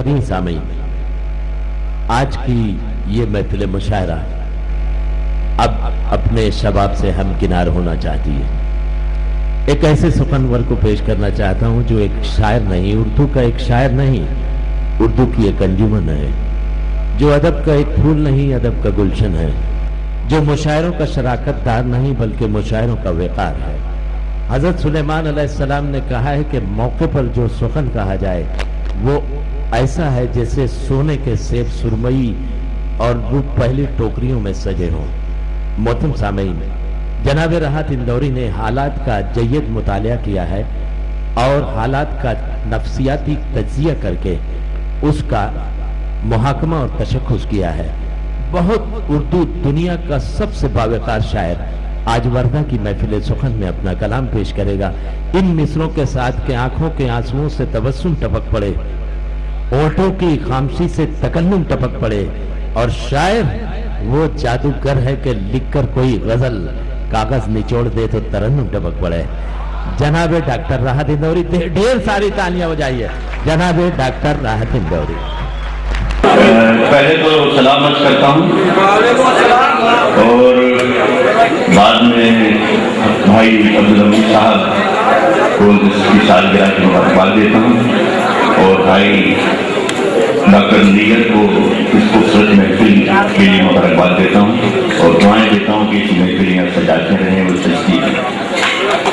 मोहतरम सामीन, आज की ये महफिल मुशायरा अब अपने शबाब से हमकिनार होना चाहती है। एक ऐसे सुखनवर को पेश करना चाहता हूं जो एक शायर नहीं, उर्दू का एक शायर नहीं, उर्दू की एक अंजुमन है, जो अदब का एक फूल नहीं, अदब का गुलशन है, जो मुशायरों का शराकतदार नहीं बल्कि मुशायरों का वेकार है। हजरत सुलेमान अलैहिस्सलाम ने कहा है कि मौके पर जो सुखन कहा जाए वो ऐसा है जैसे सोने के सेब सुरमई और वो पहली टोकरियों में सजे हों। मोहतरम सामीन, जनाब राहत इंदौरी ने हालात का जय्यद मुतालिया किया है और हालात का नफ्सियाती तज्जिया करके उसका मुहाकमा और तशख्खुस किया है। बहुत उर्दू दुनिया का सबसे बावकार शायर आज वर्धा की महफिल सुखन में अपना कलाम पेश करेगा। इन मिसरों के साथ के आंखों के आंसुओं से तबस्सुम टपक पड़े, ओठों की खामोशी से तकल्लुम टपक पड़े, और शायर वो जादूगर है कि लिखकर कोई गजल कागज निचोड़ दे तो तरन्नुम टपक पड़े। जनाबे डॉक्टर राहत इंदौरी, ढेर सारी तालियां बजाइए जनाबे डॉक्टर राहत इंदौरी। पहले तो सलाम अर्ज करता हूँ और बाद में भाई अब्दुल हमीद साहब को इसकी सालगिरह की मुबारकबाद देता हूँ और भाई डॉक्टर नीगर को इस खूबसूरत महफिल के लिए मुबारकबाद देता हूँ और दुआएं देता हूँ कि इस महफिल यहाँ सजाते रहें वो सस्ती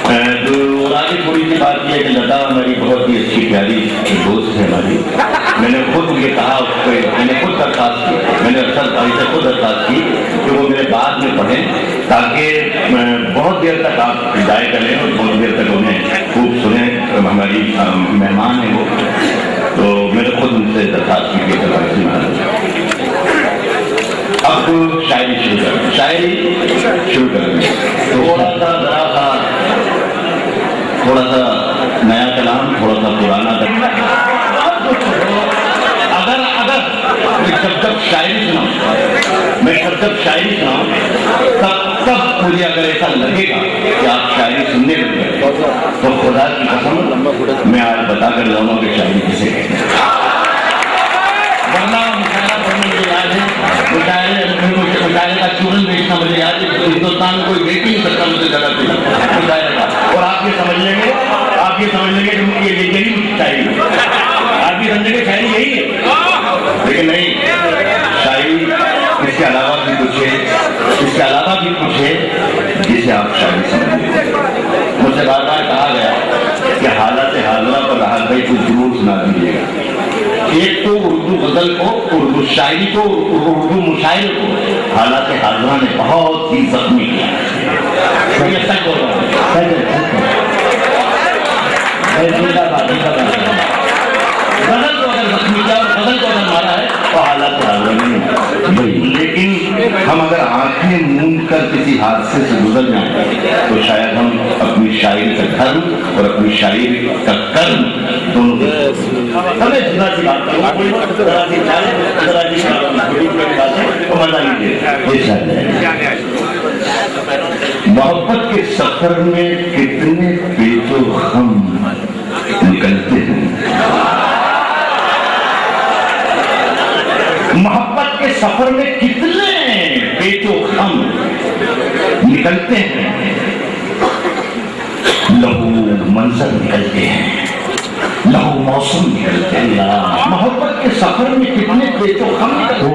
तो आगे थोड़ी सी बात यह है कि लता हमारी बहुत ही अच्छी प्यारी दोस्त है हमारी। मैंने खुद उनके कहा, मैंने खुद दरखास्त की, मैंने अफसर भाई से खुद दरखास्त की कि वो मेरे बाद में पढ़ें ताकि बहुत देर तक आप विदाई करें और बहुत देर तक उन्हें खूब सुने। हमारी मेहमान है वो, तो मैंने खुद उनसे दरखास्त की कि अब शायरी शुरू करें, शायरी शुरू करेंगे। थोड़ा सा नया कलाम, थोड़ा सा पुराना कलाम। अगर मैं जब शायरी सुनाऊं तब मुझे अगर ऐसा लगेगा कि आप शायरी सुनने लगे तो खुदा की कसम मैं आज बता कर जाऊंगा कि शायरी किसे कहते हैं। वरना मुशायरा पढ़ने मुझे याद है, मुशायरे का चूरन बेचना मुझे याद है। तो हिंदुस्तान में कोई बेच नहीं सकता मुझे जगह पे मुशायरे का। और आप ये समझ लेंगे कि ये यही शायरी, आप ये समझेंगे शायरी यही है, लेकिन नहीं, शायरी इसके अलावा भी कुछ है, जिसे आप शायरी समझेंगे। मुझसे बार बार कहा गया कि हालात हाज़िरा पर राहत भाई कुछ जरूर सुना दीजिएगा। एक तो उर्दू गजल को, उर्दू शायरी को, उर्दू मुशायरे को हालात हाज़िरा ने बहुत ही जख्मी किया। सच बोल रहा हूं, गजल को अगर जख्मी किया और गजल को अगर मारा है तो हालात हाज़िरा नहीं। लेकिन हम अगर आंखें मूंद कर किसी हादसे से गुजर जाएं तो शायद हम अपनी शायरी का धर्म और अपनी शायरी का कर्म दोनों हमें जुदा सी बात मोहब्बत के सफर में कितने पेचो हम निकलते हैं, मोहब्बत के सफर में कितने पेचो हम निकलते हैं। लहू मंजर निकलते हैं, लहू मौसम निकलते हैं। मोहब्बत के सफर में कितने पेचो हम लहू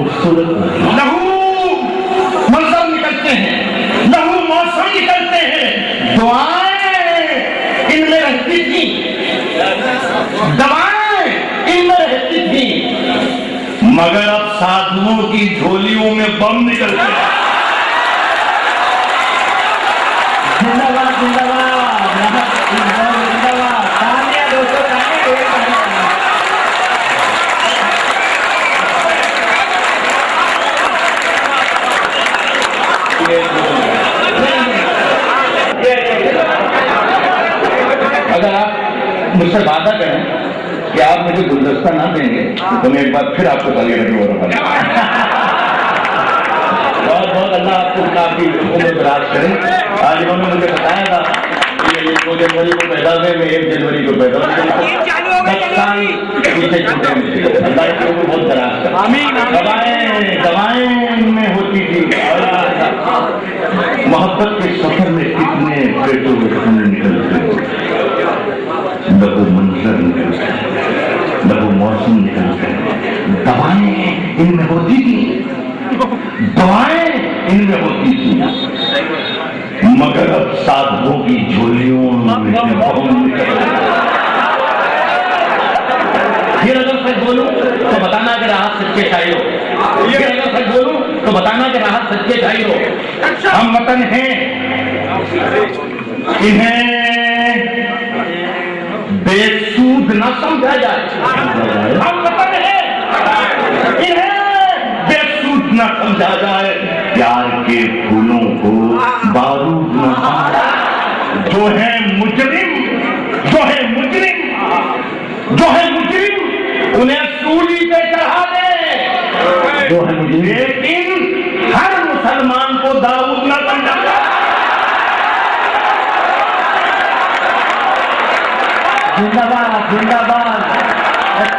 मंजर निकलते हैं, लहू मौसम निकलते हैं। दुआएं इनमें रहती थी, दवाएं इनमें रहती थी, मगर अब साधुओं की झोलियों में बम निकलते हैं। जिंदाबाद जिंदाबाद जिंदाबाद, तालियां दोस्तों, अगर आप मुझसे वादा करें कि आप मुझे गुलदस्ता ना देंगे तो मैं एक बार फिर आपको तालियां लगी हो रहा बहुत बहुत अल्लाह आपको काफी उम्र दराज करे। आज इन्होंने मुझे बताया था कि 2 जनवरी को पैदा हुए, मैं 1 जनवरी को पैदा हुआ। साल पीछे छूटे मुझे, अल्लाह के ऊपर बहुत दराज कर। दवाएं में होती थी। मोहब्बत के सफर में कितने पेटों में खाने निकलते, न वो मंजर निकलते, न वो मौसम निकलते। दवाएं इनमें होती थी, दवाएं इनमें होती थी, मगर अब साधुओं की झोलियों में फिर अगर सच बोलूं तो बताना कि राहत सच्चे शाही हो। फिर अगर सच बोलूं तो बताना कि राहत सच्चे शाही हो। हम वतन हैं, इन्हें बेसूद न समझा जाए। हम वतन हैं, इन्हें बेसूद न समझा जाए। प्यार के फूलों को बारूद न समझा। जो है मुजरिम, जो है मुजरिम, जो है मुजरिम, उन्हें सूली पे चढ़ा दे। जो है मुजरिम, लेकिन हर मुसलमान को दाऊद न समझा। जिंदाबाद जिंदाबाद,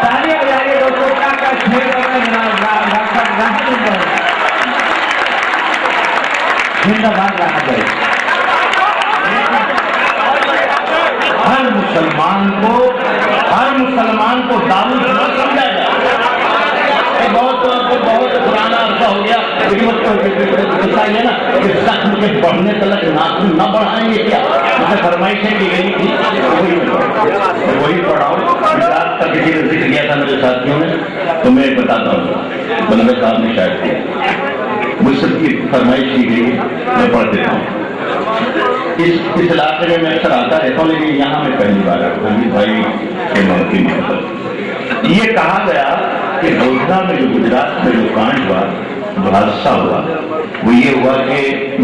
तालियां बजाइए दोस्तों। क्या शेर जिंदाबाद रहा जाए। हर मुसलमान को दाऊद न समझा जाए। बहुत पुराना अरसा हो गया, लेकिन गुस्सा ये ना कि जख्म के बढ़ने तक नाखून न बढ़ाएंगे क्या, उसे फरमाइशें की गई थी, वही पढ़ाओ। गुजरात का किसी ने जिक्र किया था मेरे साथियों ने, तो मैं बताता हूँ। बनवे साहब ने शायद किया, मुझसे की फरमाइश की गई, मैं पढ़ देता हूँ। इस इलाके में मैं अक्सर आता रहता हूँ, लेकिन यहाँ मैं पहली बार आया भाई के मौके में। ये कहा गया कि गोधरा में जो गुजरात में जो कांड हुआ, जो हादसा हुआ, वो ये हुआ कि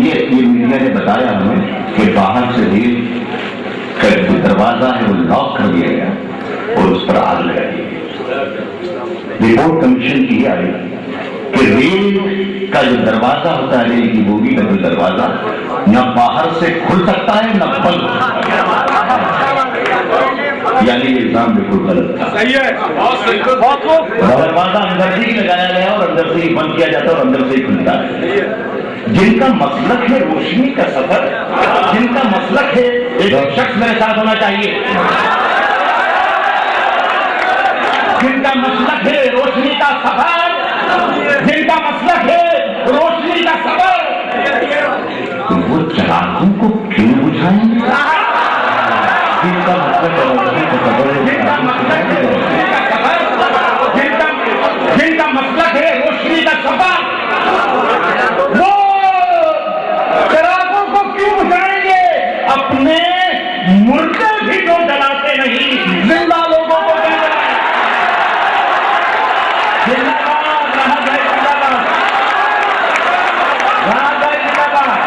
ये मीडिया ने बताया हमें कि बाहर से रेल का जो दरवाजा है वो लॉक कर दिया गया और उस पर आग लगा दी। रिपोर्ट कमीशन की आई कि रेल का जो दरवाजा होता है, रेल की बोगी का जो दरवाजा न बाहर से खुल सकता है न बंद, यानी इल्जाम बिल्कुल गलत था। सही है, दरवाजा अंदर से ही लगाया गया और अंदर से ही बंद किया जाता है और अंदर से ही खुलता है। जिनका मसलक है रोशनी का सफर, जिनका मसलक है, एक शख्स मेरे साथ होना चाहिए, जिनका मसलक है रोशनी का सफर, जिनका मसलक है रोशनी का सफर, वो चरागों को क्यों बुझाएंगे? जिनका मतलब जिनका मतलब है रोशनी का सफर, वो चरागों को क्यों बुझाएंगे? अपने मुर्दे भी तो जलाते नहीं, जिंदा लोगों को जिंदाबाद रहा जाए, जिंदाबाद रहा जाए, जिंदाबाद।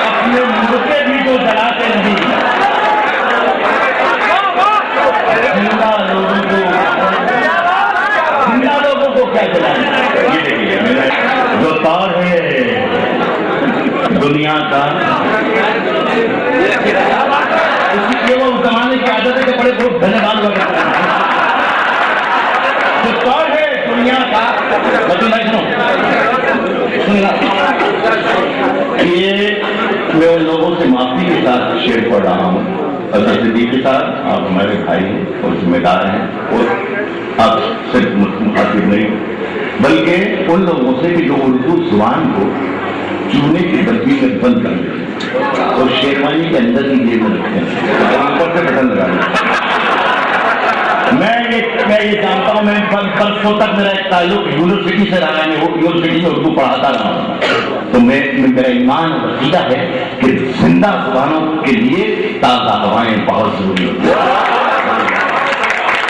अपने मुर्दे भी तो जलाते नहीं, जिंदा लोगों को क्या जलाएं? ये देखिए जो तार है दुनिया का, इसलिए वो उस जमाने की आदत है कि बड़े बहुत धन्यवाद वगैरह जो तार है दुनिया का। ये मैं उन लोगों से माफी के साथ शेर पढ़ रहा हूँ, अजहर सिद्दीकी के साथ। आप हमारे भाई हैं और जिम्मेदार हैं, और आप सिर्फ मुखातिब नहीं बल्कि उन लोगों से भी जो उर्दू जुबान को चूने की बल्कि में बंद कर देते और शेरवानी के अंदर की जेब में रखते हैं, ऊपर से बटन लगा देते। मैं ये जानता हूँ, मैं बरसों तक मेरा एक ताल्लुक यूनिवर्सिटी से रहा है, यूनिवर्सिटी में उर्दू पढ़ाता रहा हूँ, तो मेरा ईमान और अकीदा है कि जिंदा जुबानों के लिए ताज़ा हवाएं बहुत जरूरी होती है,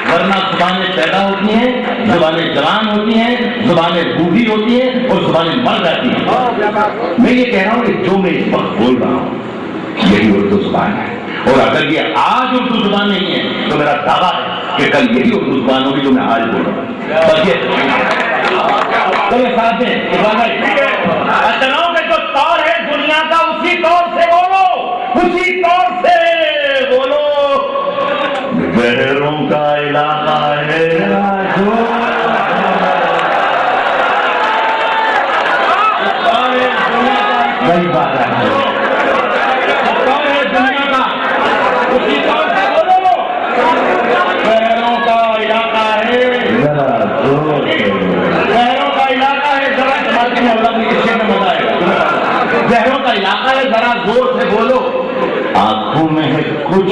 वरना जुबानें पैदा होती हैं, जुबानें जवान होती हैं, जुबानें बूढ़ी होती हैं और जुबानें मर जाती हैं। मैं ये कह रहा हूँ कि जो मैं इस वक्त बोल रहा हूँ यही उर्दू जुबान है, और अगर ये आज उर्दू जुबान नहीं है तो मेरा दावा है कि कल यही उर्दू जुबान होगी जो मैं आज बोल रहा हूँ। बस ये साथ में तनाव के जो कुछ,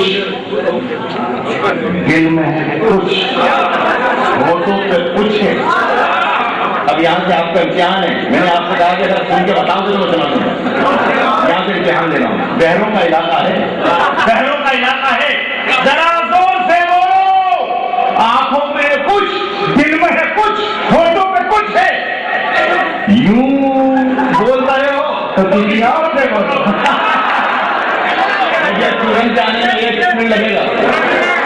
दिल में है कुछ, होठों पे कुछ है। अब यहाँ से आपका इम्तिहान है। मैंने आपसे कहा कि अगर सुन के बताओगे तो मैं सुना दूंगा। यहाँ से इम्तिहान ले रहा हूँ। बहरों का इलाका है, बहरों का इलाका है। जरा जोर से बोलो। आंखों में कुछ, दिल में है कुछ, होठों पे कुछ है। यूं बोल रहे हो तो किसी और से बोलो। मुझे तुरंत जाने में 1 मिनट लगेगा,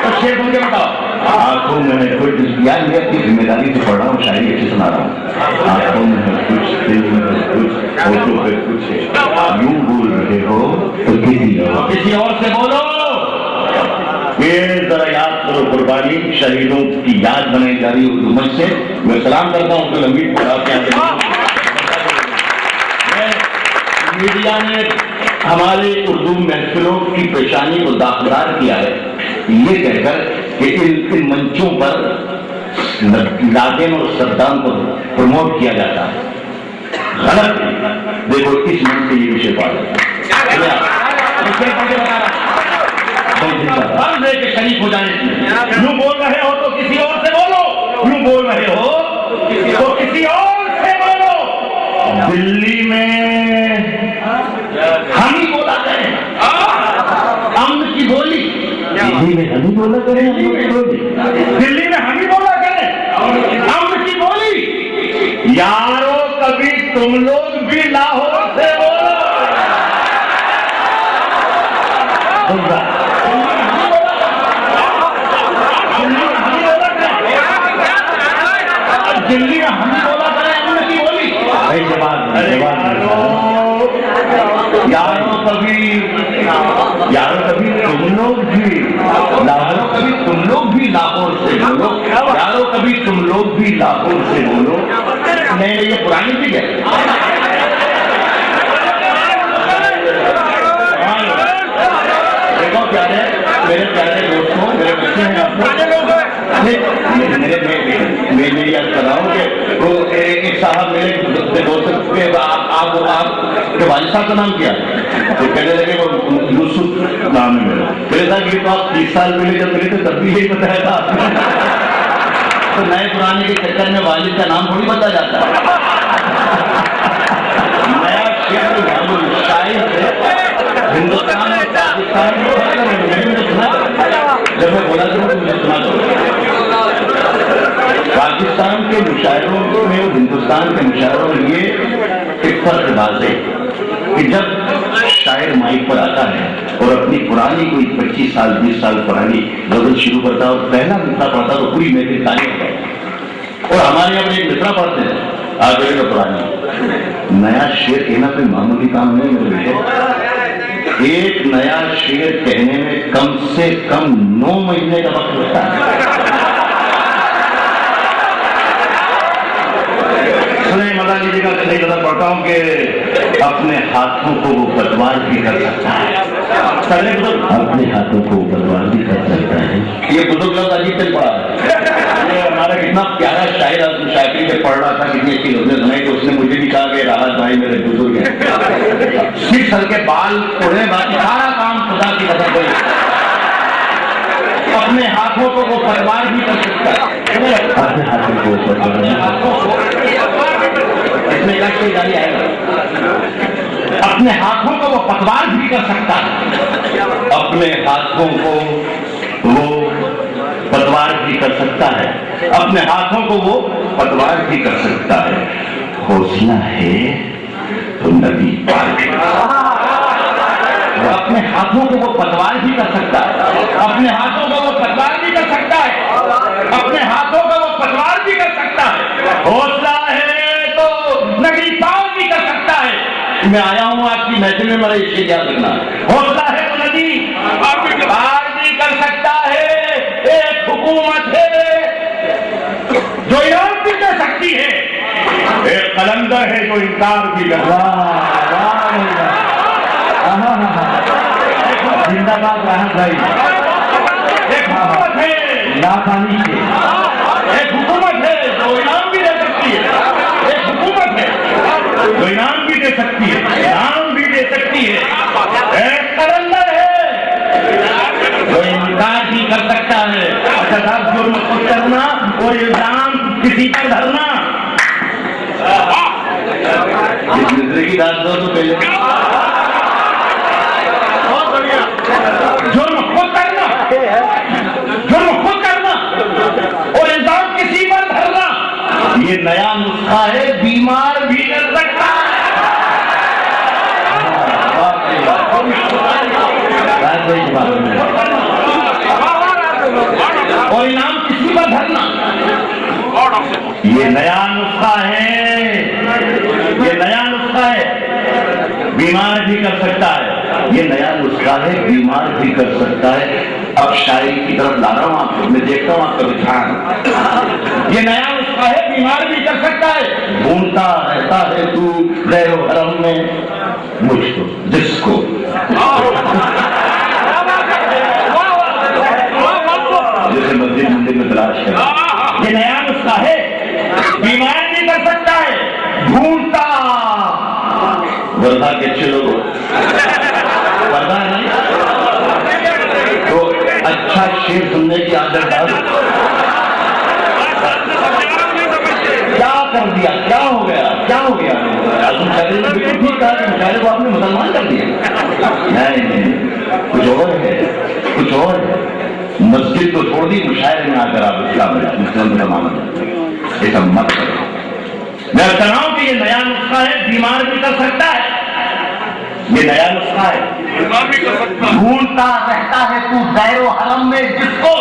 तो शेर बोल के बताओ। आंखों में है कुछ, यार मैं अपनी जिम्मेदारी से पढ़ रहा हूँ, शायरी अच्छी सुना रहा हूँ। आंखों में है कुछ, दिल में है कुछ, होठों पे कुछ है। यूं बोल रहे हो तो किसी और से बोलो। ये जरा याद करो, कुर्बानी शहीदों की याद बनाई जा रही उर्दू मंच से। मैं सलाम करता हूँ अब्दुल हमीद को। मीडिया ने हमारे उर्दू महफिलों की पेशानी को दाखिलदार किया है ये कहकर कि इन मंचों पर लादेन और सद्दाम को प्रमोट किया जाता है। गलत। देखो इस मंच से ये विषय पा शरीफ हो जाने। यूं बोल रहे हो तो किसी और से बोलो। यूं बोल रहे हो तो किसी और से बोलो। दिल्ली में हम ही बोला करें अम्न की बोली। दिल्ली में हम ही बोला करें अम्न की बोली। दिल्ली में हम ही बोला करें अम्न की बोली। यारो कभी तुम लोग भी लाहौर से बोलो। दिल्ली में हम ही बोला करें अम्न की बोली। यारो कभी तुम लोग भी लाहौर, कभी तुम लोग भी लाहौर से बोलो। यारो कभी तुम लोग भी लाहौर से बोलो। नहीं ये पुरानी चीज है। देखो प्यारे, मेरे प्यारे दोस्तों, मेरे बच्चे हैं आपको। मेरी याद कर रहा हूँ कि वो एक साहब मेरे दोस्त आपके वालिद साहब का नाम क्या तो कहने लगे वो यूसुफ नाम है मेरा। मेरे साथ ये तो आप 30 साल पहले जब मिले थे तब भी यही बताया था आपने। तो नए पुराने के चक्कर में वालिद का नाम थोड़ी बता जाता है। नया शेर शायर से हिंदुस्तान और पाकिस्तान जब मैं बोला था मुझे सुना दो। पाकिस्तान के मुशायरों में और हिंदुस्तान के मुशायरों में ये एक फर्क बात है कि जब शायर माइक पर आता है और अपनी पुरानी कोई 25 साल 20 साल पुरानी गजल शुरू करता है और पहला मिसरा पढ़ता तो पूरी महफिल ताली होता है। और हमारे यहाँ एक मिसरा पढ़ते हैं आगे का पुरानी। नया शेर कहना कोई मामूली काम नहीं मेरे बेटे। एक नया शेर कहने में कम से कम 9 महीने का वक्त लगता है। सुने मजा लीजिएगा। नहीं गलत पढ़ता हूँ कि अपने हाथों को वो पतवार भी कर सकता है। अपने हाथों को पतवार भी कर सकता है। ये बुजुर्ग लोग अजीब से पढ़ा है। ये हमारा कितना प्यारा शायर शायरी से पढ़ रहा था, कितनी अच्छी उसने सुनाई। तो उसने मुझे भी कहा कि राहत भाई मेरे बुजुर्ग हैं, सिर सर के बाल उड़े, बाकी सारा काम खुदा की कसम कोई। अपने हाथों को वो पतवार भी कर सकता है। अपने हाथों को इसमें लक्ष्य जारी आएगा। अपने हाथों को वो पतवार भी कर सकता है। अपने हाथों को वो पतवार भी कर सकता है। अपने हाथों को वो पतवार भी कर सकता है। हौसला है तो नदी पार। अपने हाथों को वो पतवार भी कर सकता है। अपने हाथों को वो पतवार भी कर सकता है। अपने हाथों को वो पतवार भी कर सकता है। हौसला है तो नदी पार भी कर सकता है। मैं आया हूं आपकी महफिल में, मेरा इससे याद रखना। हौसला है तो नदी पार भी कर सकता है। एक हुकूमत है जो इनाम भी दे सकती है। एक कलंदर है जो इनकार भी कर सकता है। जिंदाबाद राहत भाई। एक हुकूमत है लापानी के, एक हुकूमत है जो इनाम भी दे सकती है। एक हुकूमत है जो इनाम भी दे सकती है, इनाम भी दे सकती है। एक कलंदर है कर सकता है। अच्छा साहब, जुर्म खुद करना और इल्जाम किसी पर धरना। इस मिस्र की बात दो तो पहले बहुत बढ़िया। जुर्म खुद करना, जुर्म खुद करना और इल्जाम किसी पर धरना, ये नया नुस्खा है, बीमार भी कर सकता है। और इनाम किसी पर धरना, ये नया नुस्खा है, ये नया नुस्खा है, बीमार भी कर सकता है। ये नया नुस्खा है, बीमार भी कर सकता है। अब शायरी की तरफ ला रहा हूं आपको, मैं देखता हूं आपका रुझान। ये नया नुस्खा है, बीमार भी कर सकता है। ढूंढता रहता है तू गैर हरम में मुझको, जिसको जैसे मस्जिद मंदिर में तलाश कर। ये नया नुस्खा है, बीमार भी कर सकता है। ढूंढता वर्धा के अच्छे लोग, वर्धा है ना, तो अच्छा शेर सुनने की आदत डाल। क्या कर दिया, क्या हो गया, क्या हो गया? बिल्कुल ठीक कहा कि मुशायरे को आपने मुसलमान कर दिया। नहीं, कुछ और है, कुछ और है। मस्जिद तो छोड़ दी, मुशायरे में आकर आप इस्लाम मुसलमान ऐसा मत करो। मैं कह रहा हूं कि ये नया नुस्खा है, बीमार भी कर सकता है। ये नया नुस्खा है, बीमार भी कर सकता है। ढूंढता रहता है तू दैरो हरम में, जिसको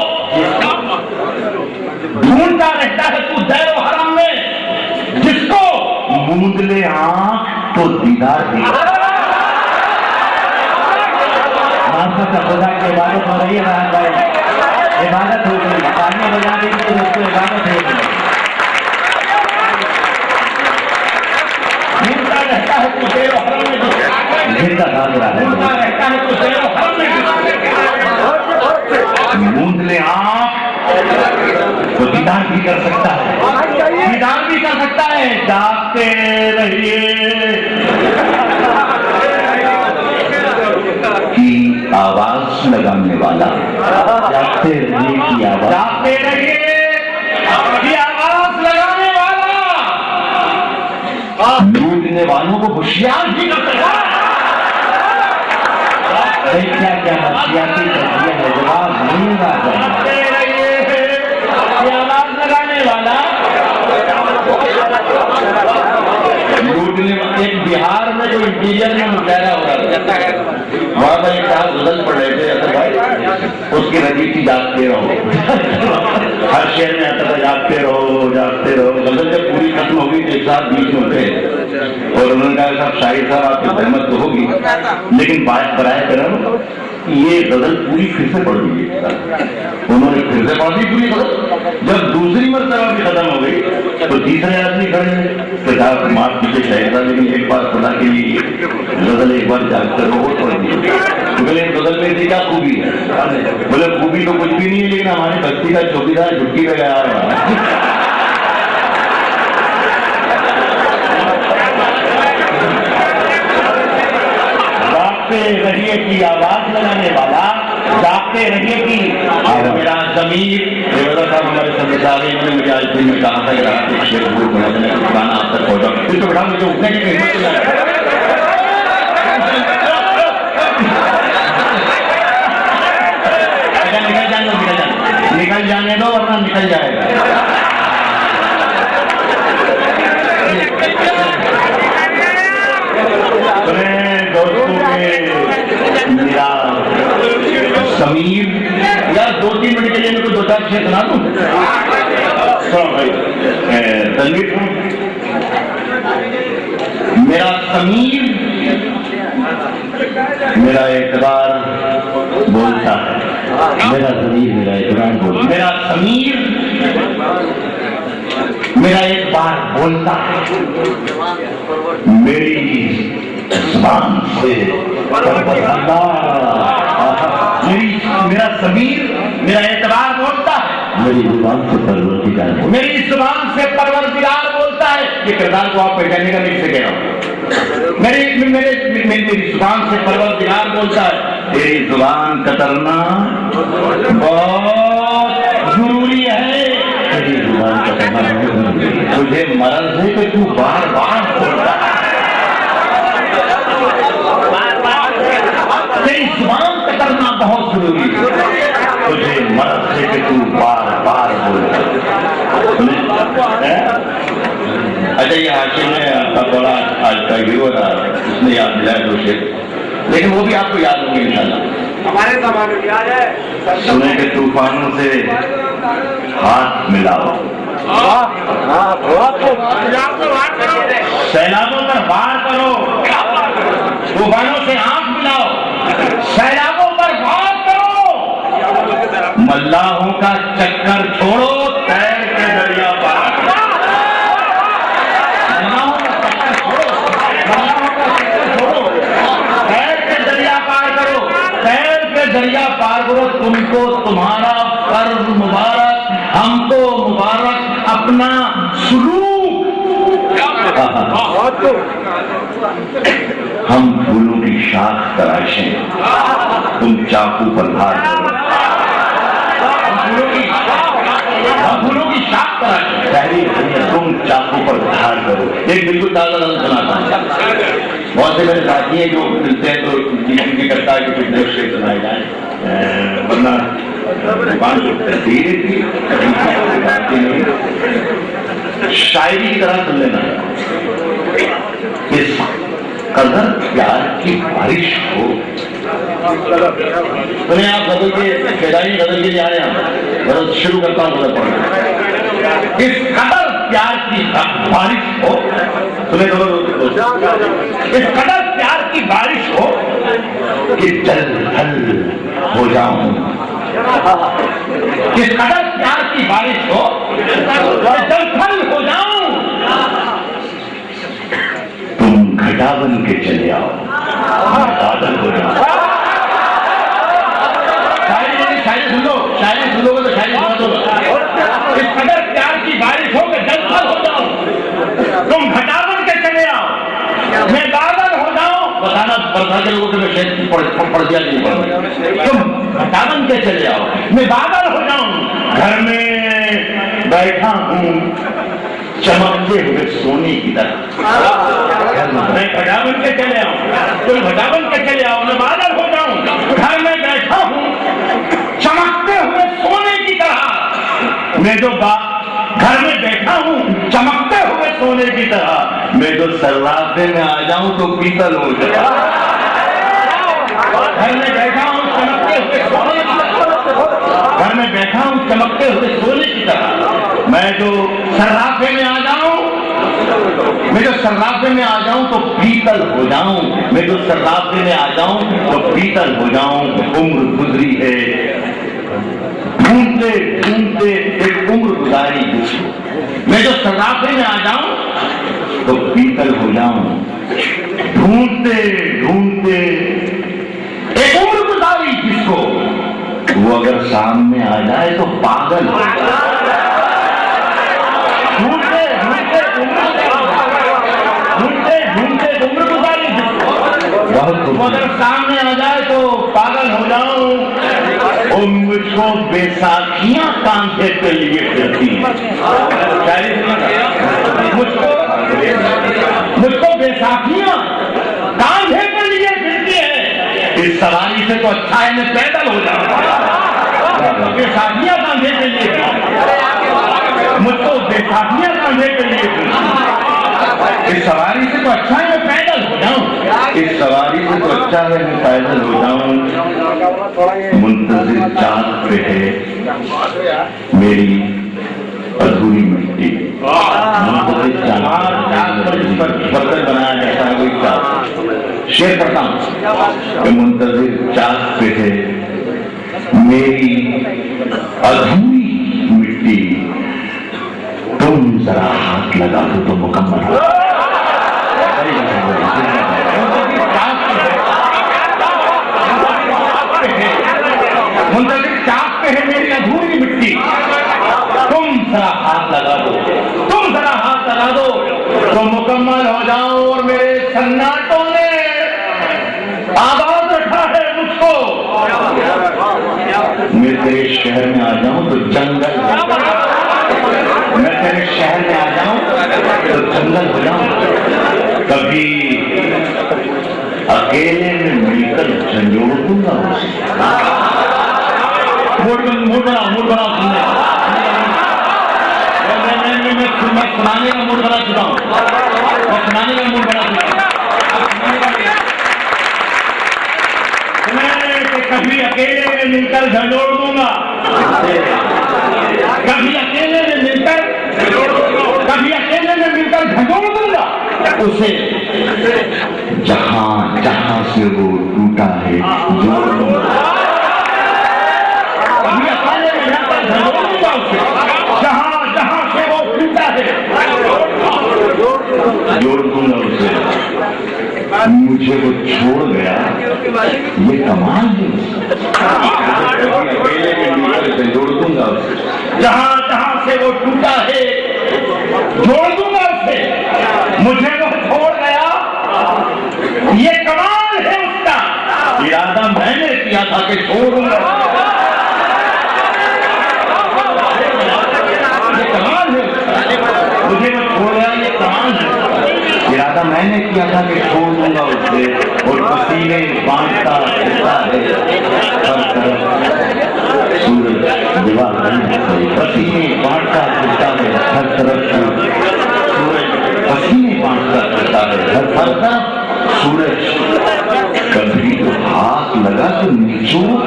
ढूंढता रहता है तू दैरो हरम में, जिसको मूंद ले आंख तो दीदार भी। खुदा की इबादत हो रही है महान भाई, इबादत हो गई। तालियां बजा दी तो दोस्तों इबादत हो गई। ढूंढता रहता है तू दैरो हरम में, जिंदा ढूंढता रहता है तू दैरो हरम में, मूंद ले आंख तो दीदार भी कर सकता है, दीदार भी कर सकता है। जागते रहिए की आवाज लगाने वाला, जागते रहिए की आवाज, जागते रहिए की आवाज लगाने वाला लूटने वालों को होशियार भी कर सकता है। क्या क्या नफसियाती तजजिया है, जवाब नहीं आ जागते रहिए की आवाज लगाने वाला लूटने। एक बिहार में जो इंटीरियर में मुशायरा हो रहा है, वहां पर एक साहब गजल पढ़ रहे थे असर भाई, उसकी रजीब थी जागते रहो। हर शहर में आता था जागते रहो, जागते रहो। गजल जब पूरी खत्म हो गई तो एक साथ बीच में उठे और उन्होंने कहा साहब शाहिर साहब आपकी सहमत तो होगी, लेकिन बात कराए करम ये गजल पूरी फिर से पढ़ दीजिए। उन्होंने फिर से पढ़ दी पूरी गजल। जब दूसरी मरतबा भी खत्म हो गई तो तीसरे आदमी खड़े तो साहब माफ कीजिए शायद था, लेकिन एक बार खुदा के लिए गजल एक बार जागते रहो और पढ़ दीजिए। तो बोले गजल में क्या खूबी है? बोले खूबी तो कुछ भी नहीं है, लेकिन हमारी बस्ती का चौकीदार छुट्टी पे गया है। रहिए की आवाज लगाने वाला, जागते रहिए की मेरा जमीर। साहब हमारे संविधान ने मुझे आज दिन में कहा था कि रात शेर गाना आप तक पहुंचा, फिर तो बड़ा मुझे उठने की निकल जाने दो वरना निकल जाएगा। मेरा समीर यार 2-3 मिनट के लिए मेरे को 2-4 शेर सुना दूं। तनवीर मेरा समीर मेरा एतबार बोलता है, मेरा समीर मेरा एतबार बोलता, मेरा समीर मेरा एक बार बोलता है, मेरी जुबान से मेरा समीर मेरा एतबार बोलता है, मेरी जुबान से परवरदिगार, मेरी जुबान से परवरदिगार बोलता है। ये किरदार को आप पहचानेगा नहीं से कह रहा हूं। मेरी जुबान से परवरदिगार बोलता है। तेरी जुबान कतरना बहुत जरूरी है। तेरी जुबान कतरना बहुत जरूरी है। तुझे मर्ज है कि तू बार बार बोलता है। तेरी जुबान कतरना बहुत जरूरी है। तुझे मर्ज है कि तू बार बार बोलता है। अच्छा, ये हाशिम ने आपका बड़ा आज का हीरो था, उसने याद दिलाया दो शेर, लेकिन वो भी आपको याद होंगे इंशाल्लाह। हमारे जमाने में याद है। सुने के तूफानों से हाथ मिलाओ, सैलाबों पर वार करो, तूफानों से हाथ मिलाओ, सैलाबों पर वार करो, मल्लाहों का चक्कर छोड़ो, तैर के दरिया पार। दरिया पार करो, तुमको तुम्हारा कर्ज मुबारक, हमको मुबारक अपना सुलूक। हम फूलों की शाख तराशें, तुम चाकू पर धार करो। हम फूलों की शाख तराशें, तुम चाकू पर धार करो। एक बिल्कुल ताजा लफ्ज़ सुनाता हूं। बहुत से मेरे साथी हैं जो मिलते हैं तो उनकी करता है कि कुछ देर से सुनाए जाए, वरना धीरे धीरे शायरी की तरह सुन लेना। इस कदर प्यार की बारिश हो। सुने आप गजल के शेरानी गजल के लिए आए हैं, गजल शुरू करता हूँ गजल पढ़ना। इस कदर प्यार की बारिश हो, सुने इस कदर प्यार की बारिश हो कि जल थल हो जाऊं। इस कदर प्यार की बारिश हो कि जल थल हो जाऊं। तुम घटा बन के चले आओ, बादल हो जाऊं। शायरी सुन लो, शायरी सुन लोगे तो शायरी सुना दो। इस कदर प्यार की बारिश हो कि जल थल हो जाऊं। तुम घटा बन के चले आओ, मैं बादल हो जाऊं। बताना बरसा के लोगों के मैं शेर पढ़ दिया नहीं पढ़। तुम घटा बन के चले आओ, मैं बादल हो जाऊं। घर में बैठा हूं चमकते हुए सोने की तरह। मैं घटा बन के चले आऊं, तुम घटा बन के चले आओ, मैं बादल हो जाऊं। घर में बैठा हूं चमकते हुए सोने की तरह। मैं जो घर में बैठा हूं चमकते हुए सोने की तरह। मैं जो सर्राफे में आ जाऊं तो पीतल हो जाए। घर में बैठा हूं चमकते हुए सोने की तरह। घर में बैठा हूं चमकते हुए सोने की तरह। मैं जो सर्राफे में आ जाऊं, मैं जो सर्राफे में आ जाऊं तो पीतल हो जाऊं। मैं जो सर्राफे में आ जाऊं तो पीतल हो जाऊं। उम्र गुजरी है ढूंढते ढूंढते, एक उम्र गुजारी जिसको। मैं जो सर्राफे में आ जाऊं तो पीतल हो जाऊं। ढूंढते ढूंढते एक उम्र गुजारी जिसको, वो अगर सामने आ जाए तो पागल हो जाए। ढूंढते ढूंढते उम्र गुजारी जिसको, वो अगर सामने आ जाए तो पागल हो जाऊं। मुझको बैसाखियां कांधे पे लिए फिरती, मुझको बैसाखियां कांधे पे लिए फिरती है। इस सवारी से तो अच्छा है मैं पैदल हो जाऊं। बैसाखियां कांधे पे लिए, मुझको बैसाखियां कांधे पे लिए फिरती। इस सवारी से तो अच्छा है मैं पैदल हो जाऊं। इस सवारी से तो अच्छा है मैं पैदल हो जाऊं। मुंतजिर चाँद पे है मेरी अधूरी मिट्टी। मुंतजिर चाँद पर बर्तन बनाया जाता है कोई चाँद। शेर पढ़ता हूं। मुंतजिर चाँद पे है मेरी अधूरी मिट्टी। तुम जरा हाथ लगा दो तो मुकम्मल हो। मुंतजिर चाँद पे है मेरी अधूरी मिट्टी। तुम जरा हाथ लगा दो, तुम जरा हाथ लगा दो तो मुकम्मल हो जाओ। और मेरे सन्नाटों ने आवाज रखा है मुझको तेरे शहर में आ जाऊं तो जंगल हो जाऊं। मैं तेरे शहर में आ जाऊं तो जंगल हो जाऊं। कभी अकेले में मिलकर झंझोड़ दूंगा उसे। मूड बनाओ सुनने। मैं सुनाने का मूड बना चुका हूं। मैं सुनाने का मूड बना चुका हूं। कभी अकेले में मिलकर झंझोड़ दूंगा, कभी अकेले में मिलकर झंझोड़ दूंगा उसे। जहां जहां से वो टूटा है जोड़ दूंगा। कभी अकेले में मिलकर झंझोड़ दूंगा उसे। जहां जहां से वो टूटा है जोड़ दूंगा उसे। मुझे वो छोड़ गया, ये कमाल है। अकेले में मिलकर जोड़ दूंगा उसे। जहां जहां से वो टूटा है जोड़ दूंगा उसे। मुझे वो छोड़ गया, ये कमाल है उसका। इरादा मैंने किया था कि छोड़ूंगा, ये कमाल है उसका। मुझे वो छोड़ गया, ये कमाल है। इरादा मैंने किया था कि छोड़ दूंगा उसे। और पसीने बांटता फिरता है हर तरफ सूरज दीवार बन गई। पसीने बांटता फिरता है हर तरफ सूरज। पसीने बांटता फिरता है हर तरफ सूरज। कभी तो हाथ लगा तो निचोड़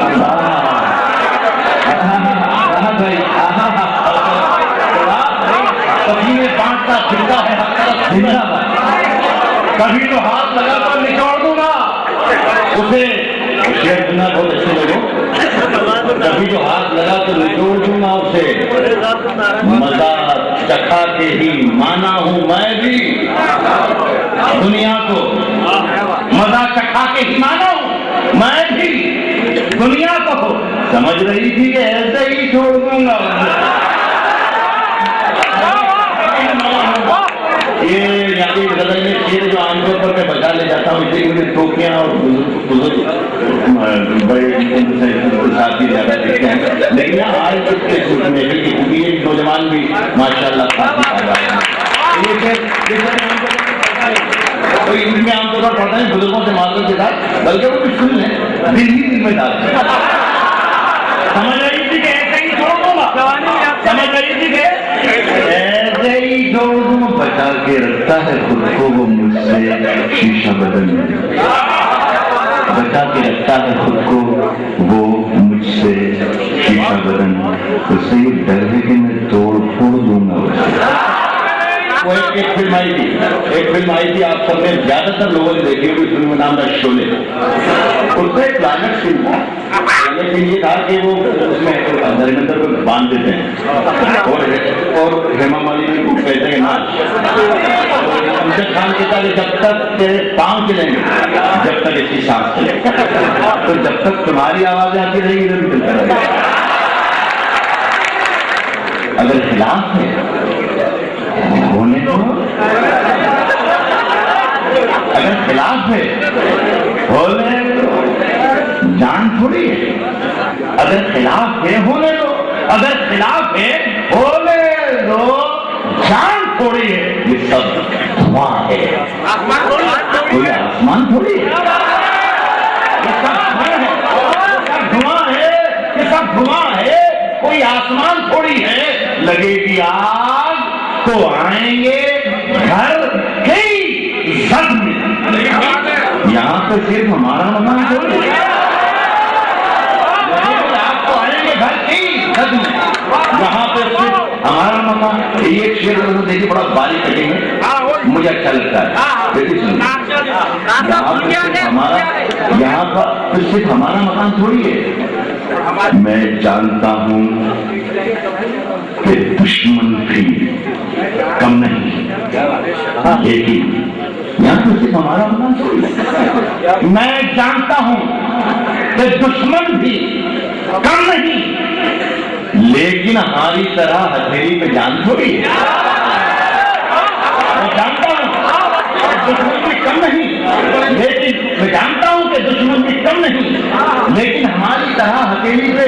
पसीने बांटता फिरता है हर तरफ जिंदाबाद। कभी तो हाथ लगा कर निचोड़ दूंगा उसे। शेर सुना बहुत अच्छे लोगों। कभी तो हाथ लगा कर निचोड़ दूंगा उसे। मजा चखा के ही माना हूं मैं भी दुनिया को। मजा चखा के ही माना हूं मैं भी दुनिया को। समझ रही थी कि ऐसे ही छोड़ दूंगा उसे। ये गजल में शेर जो आमतौर पर मैं बचा ले जाता हूँ, इसलिए मुझे टोपियां और बुजुर्ग बड़े साथी ज्यादा दिखते हैं। लेकिन आज के सूट में क्योंकि ये नौजवान भी माशाल्लाह काफी आगा है। तो इनमें आमतौर पर पढ़ते हैं बुजुर्गों से मार्गों के साथ, बल्कि वो कुछ सुन लें दिल ही दिल में डालते हैं। समझ रही थी कि ऐसे ही छोड़ दूंगा। समझ रही थी कि ऐसे ही छोड़ दूंगा। बचा के रखता है खुद को वो मुझसे शीशा बदन। बचा के रखता है खुद को वो मुझसे शीशा बदन। उससे ये डर है कि मैं तोड़ फोड़ दूंगा उसे। वो एक फिल्म आई थी, आप सबने ज्यादातर लोगों ने देखी होगी। फिल्म का नाम था शोले। उसमें क्लाइमेक्स फिल्म था। लेकिन ये था कि वो उसमें धर्मेंद्र को बांध देते हैं और हेमा मालिनी को कहते हैं नाच। अमजद खान कहता है जब तक तेरे पांव चलेंगे जब तक इसकी सांस चलेगी, तो जब तक तुम्हारी आवाज आती रहेगी तभी चलता रहेगा। अगर खिलाफ है होने दो। अगर खिलाफ है होने दो, जान थोड़ी है। अगर खिलाफ है होने दो, अगर खिलाफ है होने दो, जान थोड़ी है। ये सब धुआं है, कोई आसमान थोड़ी है। ये सब धुआं है, ये सब धुआं है, कोई आसमान थोड़ी है। लगेगी आग तो आएंगे घर ही जद में। यहाँ पे सिर्फ हमारा मकान थोड़ी है। आपको आएंगे घर ही जद में। यहाँ पे सिर्फ हमारा मकान। एक शेर देखिए बड़ा बारीक कटेंगे, मुझे अच्छा लगता है। देखिए सुनिए, यहाँ पर सिर्फ हमारा मकान थोड़ी है। मैं जानता हूँ कि दुश्मन भी कम नहीं, लेकिन यहाँ तो सिर्फ हमारा मकान थोड़ी है। मैं जानता हूँ कि दुश्मन भी कम नहीं, लेकिन हमारी तरह हथेली पे जान थोड़ी है। मैं जानता हूँ दुश्मन भी कम नहीं, लेकिन मैं जानता हूँ कि दुश्मन भी कम नहीं, लेकिन हमारी तरह हथेली पे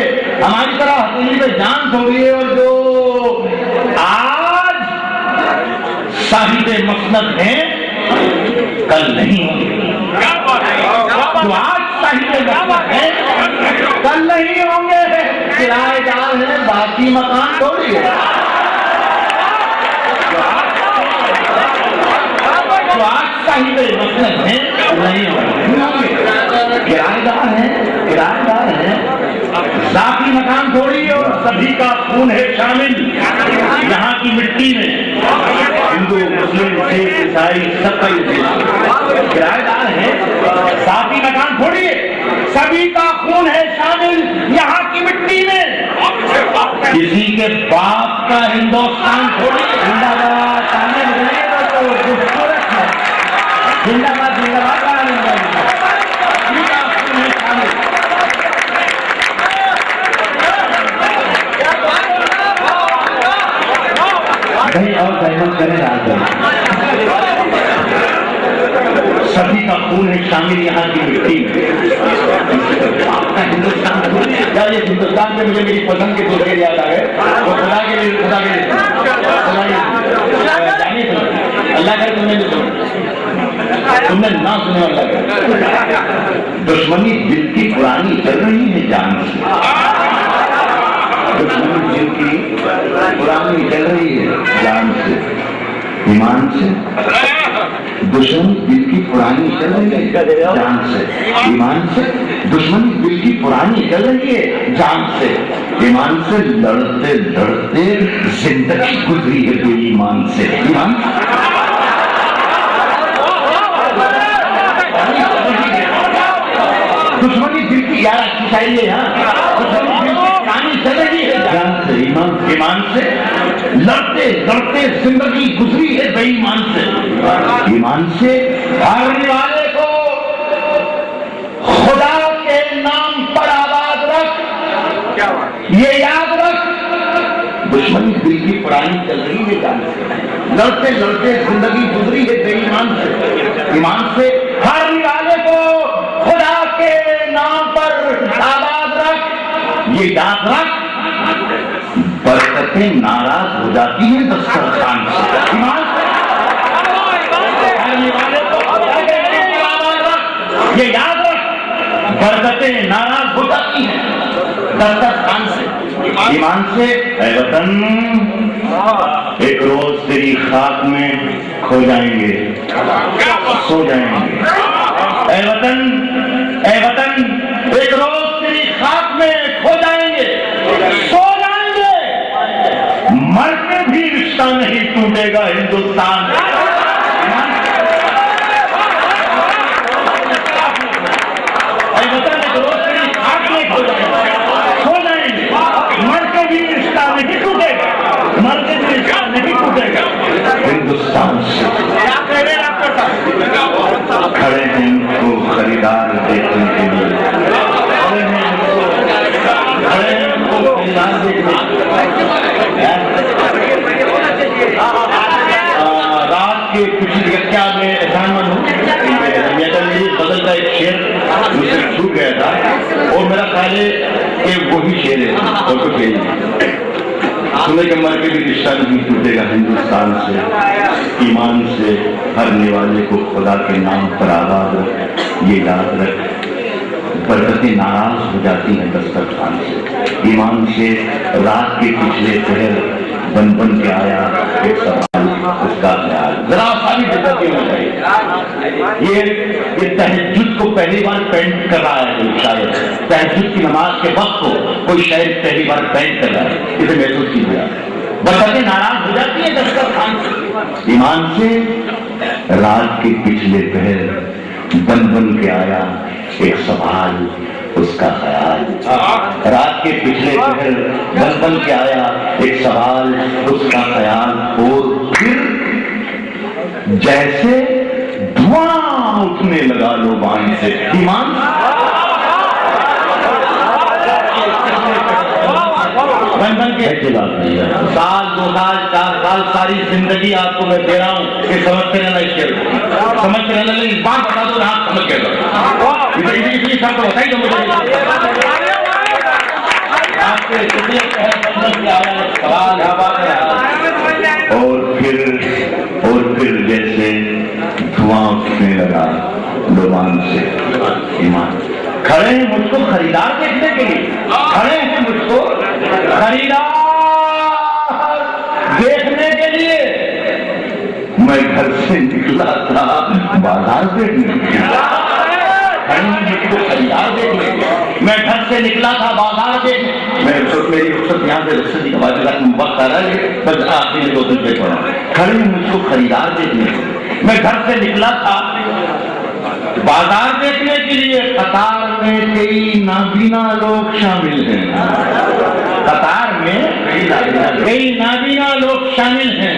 जान छोड़ी है। और जो आज साहिबे मसनद हैं कल नहीं होंगे, जो आज साहिबे मसनद हैं कल नहीं होंगे। किराएदार हैं, बाकी मकान थोड़ी है। जो आज साहिबे मसनद हैं नहीं होंगे, किराएदार हैं, जाती मकान थोड़ी। और सभी का खून है शामिल यहाँ की मिट्टी में, हिंदू मुस्लिम सिख ईसाई सबका किराएदार है, जाती मकान थोड़ी, सभी का खून है शामिल यहाँ की मिट्टी में। किसी के बाप का हिंदुस्तान थोड़ी। जिंदाबाद शामिल रहेगा तो खूबसूरत है, जिंदाबाद जिंदाबाद का कहीं और सहमत करें रात सभी का खून है शामिल यहाँ की मिट्टी में। आपका हिंदुस्तान यार, ये हिंदुस्तान में मुझे मेरी पसंद के दूसरे याद आ गए। वो खुदा के लिए जानिए सुनो, अल्लाह करे तुमने भी सुनो, तुमने ना सुने अल्लाह करे। दुश्मनी दिल की पुरानी चल रही है जान से, दुश्मनी दिल की पुरानी चल रही है जान से, ईमान से। दुश्मनी दिल की पुरानी चल रही है जान से, ईमान से। दुश्मनी दिल की पुरानी चल रही है जान से, ईमान से। लड़ते लड़ते जिंदगी गुजरी है बेईमान से, ईमान। दुश्मनी दिल की यार अच्छी चाहिए, हाँ, दुश्मनी दिल की पुरानी चल रही है जान से, ईमान से। लड़ते लड़ते जिंदगी गुजरी है बेईमान से, ईमान से। हारने वाले को खुदा के नाम पर आबाद रख, ये याद रख। दुश्मनी दिल की पुरानी चल रही है जान से, लड़ते लड़ते जिंदगी गुजरी है बेईमान से, ईमान से। हारने वाले को खुदा के नाम पर आबाद रख, ये याद रख। बरकतें नाराज हो जाती हैं दस्तरखान से, ईमान से। हारने वाले को खुदा के नाम पर आबाद रख, ये याद रख। बरकतें नाराज हो जाती हैं दस्तरखान से, ईमान से। ऐ वतन, एक रोज तेरी खाक में खो जाएंगे, सो जाएंगे। ऐ वतन, एक रोज तेरी खाक में खो जाएंगे, सो जाएंगे। मर के भी रिश्ता नहीं टूटेगा हिंदुस्तान। ऐ वतन, एक रोज तेरी खाक में खो जाएंगे, सो जाएंगे। मर के भी रिश्ता नहीं टूटेगा, मर के भी रिश्ता नहीं टूटेगा हिंदुस्तान से। खड़े हैं उनको खरीदार देखने के लिए, खड़े हैं उनको खरीदार देखने के लिए। रात के पिछली क्या मैं एहसानमंद हूँ, बदल का एक शेर मुझसे छूट गया था और मेरा ख्याल है कि वही शेर है और कुछ नहीं। सुने के मर के भी रिश्ता नहीं टूटेगा हिंदुस्तान से, ईमान से। हरने वाले को खुदा के नाम पर आबाद रख, ये याद रख। बरकतें नाराज हो जाती हैं दस्तरखान से, ईमान से। रात के पिछले पहर बन बन के आया एक सवाल, उसका ख्याल जरा सा भी दिक्कत होना चाहिए। ये तहज्जुद को पहली बार पेंट कर रहा है, शायद तहज्जुद की नमाज के वक्त को कोई शायद पहली बार पेंट कर रहा है, इसे महसूस कीजिए। बरकतें नाराज हो जाती है दस्तरखान से, ईमान से। रात के पिछले पहर बन बन के आया एक सवाल, उसका ख्याल। रात के पिछले पहर बन बन के आया एक सवाल, उसका ख्याल। और फिर जैसे धुआं उठने लगा लोबान से, ईमान। बन बन के साल साल 4 साल सारी जिंदगी आपको मैं दे रहा हूँ कि समझते रहना इस शेर को, समझते रहना। लेकिन बात बता दो ना, आप समझ गए इतनी सब तो बताइए मुझे। आपके कितने सवाल और फिर जैसे धुआं उठने लगा लोबान से ईमान। खड़े हैं मुझको खरीदार देखने के लिए, खड़े हैं मुझको खरीदार देखने के लिए। मैं घर से निकला था बाजार देखने के लिए, खड़े हैं मुझको खरीदार देखने के लिए। मैं घर से निकला था बाजार देखने। मेरी रुखसत यहाँ से रुखसत की बात वक्त आ रहा है, बस आखिरी 2 दिन पे पड़ा। खड़े हैं मुझको खरीदार देखने के लिए। मैं घर से निकला था बाजार देखने के लिए। कतार में कई नाबीना लोग शामिल हैं, कतार में कई नाबीना लोग शामिल हैं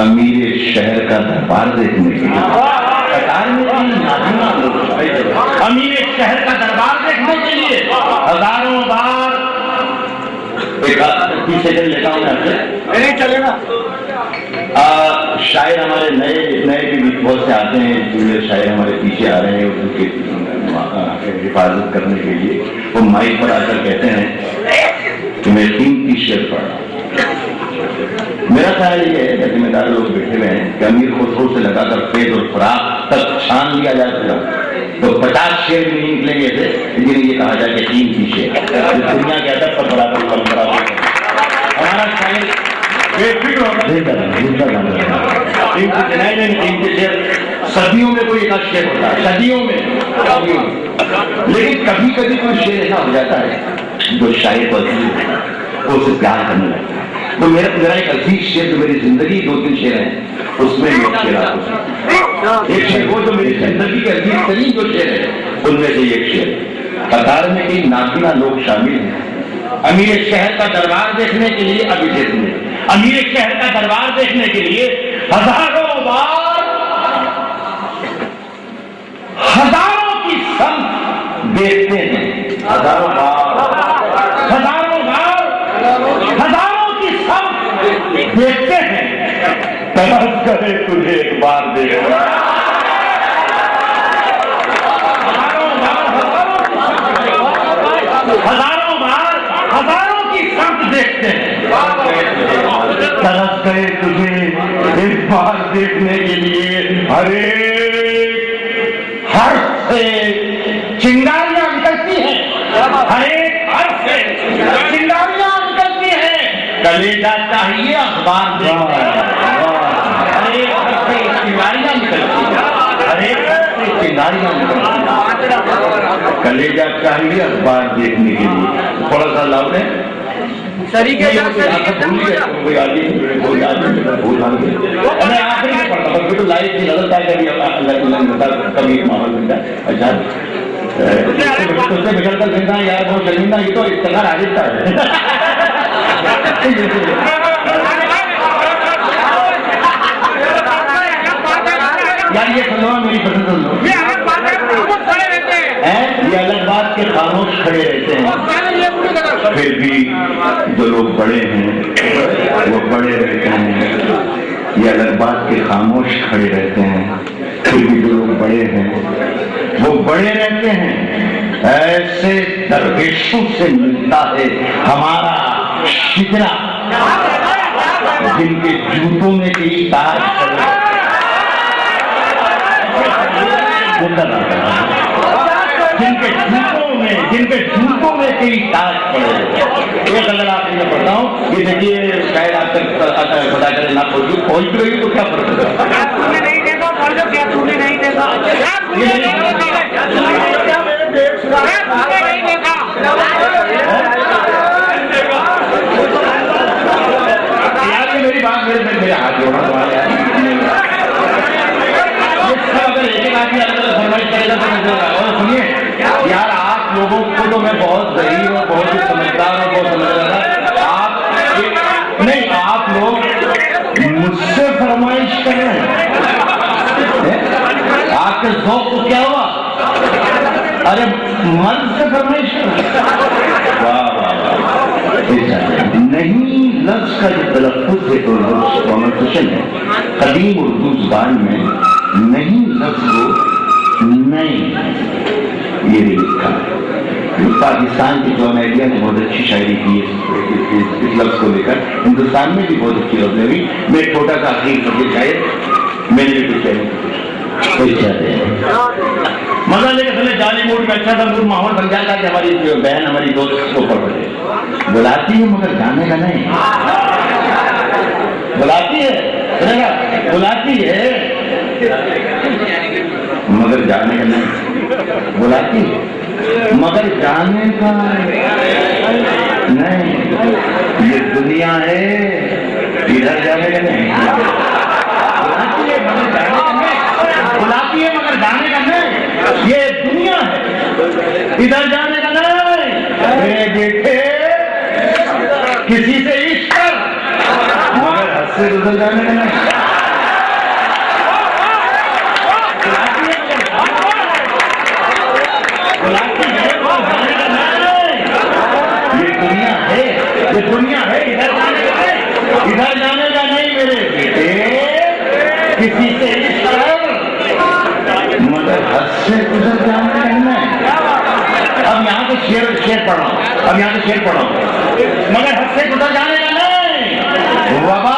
अमीर शहर का दरबार देखने के लिए। कतार में कई नाबीना लोग अमीर शहर का दरबार देखने के लिए हजारों बार। एक पीछे चल लेता हूँ नहीं चलेगा। शायर हमारे नए भी बहुत से आते हैं, जो शायर हमारे पीछे आ रहे हैं उनके हिफाजत करने के लिए। वो माइक पर आकर कहते हैं कि मैं 3 शेर पढ़ रहा हूं। मेरा ख्याल ये है कि जिम्मेदार लोग बैठे हुए हैं कि अमीर खुसरो से लगाकर पेट और खुराक तक छान लिया जा चुका तो 50 शेर भी नहीं निकलेंगे थे। लेकिन ये कहा जाए कि 3 शेर दुनिया के अदब पर बराबर परंपरा हमारा शायर सदियों में कोई एक शेर होता है, सदियों में। लेकिन कभी कभी कोई शेर ऐसा हो जाता है जो शायर को उसे प्यार करने लगता है। तो मेरा एक अजीज शेर जो मेरी जिंदगी 2-3 शेर है उसमें एक शेर आपको, एक शेर वो जो मेरी जिंदगी के अजीज तरीन जो शेर है उनमें से एक शेर। कतार में कई नाबीना लोग शामिल हैं अमीर शहर का दरबार देखने के लिए। अभी देखने अमीर शहर का दरबार देखने के लिए हजारों की संख्या देखते हैं, हजारों की संख्या देखते हैं। तरस करे तुझे एक बार देखो, हजारों की संख्या देखते हैं। तरस गए तुझे एक बार देखने के लिए। हर से चिंगारियां निकलती हैं, हर से चिंगारियां निकलती हैं। कलेजा चाहिए अखबार देखने, हर से चिंगारियां निकलती हैं, चिंगारियां निकलती हैं। कलेजा चाहिए अखबार देखने के लिए। थोड़ा सा लाउड है तरीके मैं आखिरी में पढ़ता हूँ तो लाइव की नजर कभी माहौल मिलता है। अच्छा उससे बिगड़ कर जिंदा यार बहुत शर्मिंदा, ये तो इस तरह आदित्य है। यार ये सुनो मेरी पसंद सुन लो। ये अलग बात के खामोश खड़े रहते हैं, फिर भी जो लोग बड़े हैं वो बड़े रहते हैं। ये अलग बात के खामोश खड़े रहते हैं, फिर भी जो लोग बड़े हैं वो बड़े रहते हैं। ऐसे दरवेशों से मिलता है हमारा शिकरा, जिनके जूतों में कई ताज जिनके जूतों में कई ताज पड़े। एक अगर आप मैं पढ़ता हूँ, ये देखिए शायद आप तक खुदा करे ना पहुंच भी रही तो क्या फर्क है। तूने नहीं देखा पढ़ लो, क्या तूने नहीं देखा, यार मेरी बात मेरे हाथ जोड़ना तुम्हारे यार। अगर एक आदमी अलग अलग फरमाइश करेगा तो नहीं होगा। और सुनिए यार, आप लोगों को तो मैं बहुत सही और बहुत ही समझदार और बहुत समझ रहा था। आप नहीं, आप लोग मुझसे फरमाइश कर रहे हैं। आपके शौक को क्या हुआ? अरे मन से फरमाइश कर रहे हैं। वाह वाह वाह, नहीं लफ्ज का जो तलफ्फुज़ है प्रोनाउंसिएशन है, कदीम उर्दू जुबान में नहीं लफ्ज को नहीं ये लिखा। पाकिस्तान के जॉन आइडिया ने बहुत अच्छी शायरी की इस लफ्ज को लेकर, हिंदुस्तान में भी बहुत अच्छी लफ्ज हुई। मैं एक छोटा सा आखिरी सब्जेक्ट शायद मैंने भी कुछ मजा लेकर चले जाली मूड में, अच्छा सा मूड माहौल बन जाता कि हमारी बहन हमारी दोस्त को पढ़ रहे, बुलाती है मगर जाने का नहीं, बुलाती है बुलाती है मगर जाने का नहीं, बुलाती है मगर जाने का नहीं। ये दुनिया है, इधर जाने का नहीं। बुलाती है मगर जाने का नहीं, बुलाती है मगर जाने का नहीं। ये दुनिया है, इधर जाने का नहीं। मेरे बेटे किसी से इश्क कर मगर हद से उधर जाने का नहीं। ये दुनिया है, इधर जाने का नहीं, इधर जाने का नहीं मेरे बेटे। किसी से इश्क कर मगर हद से गुजर जाने का नहीं। अब यहाँ तो शेर पढ़ रहा हूँ, अब यहाँ तो शेर पढ़ रहा हूँ, मगर हद से गुजर जाने का नहीं। वबा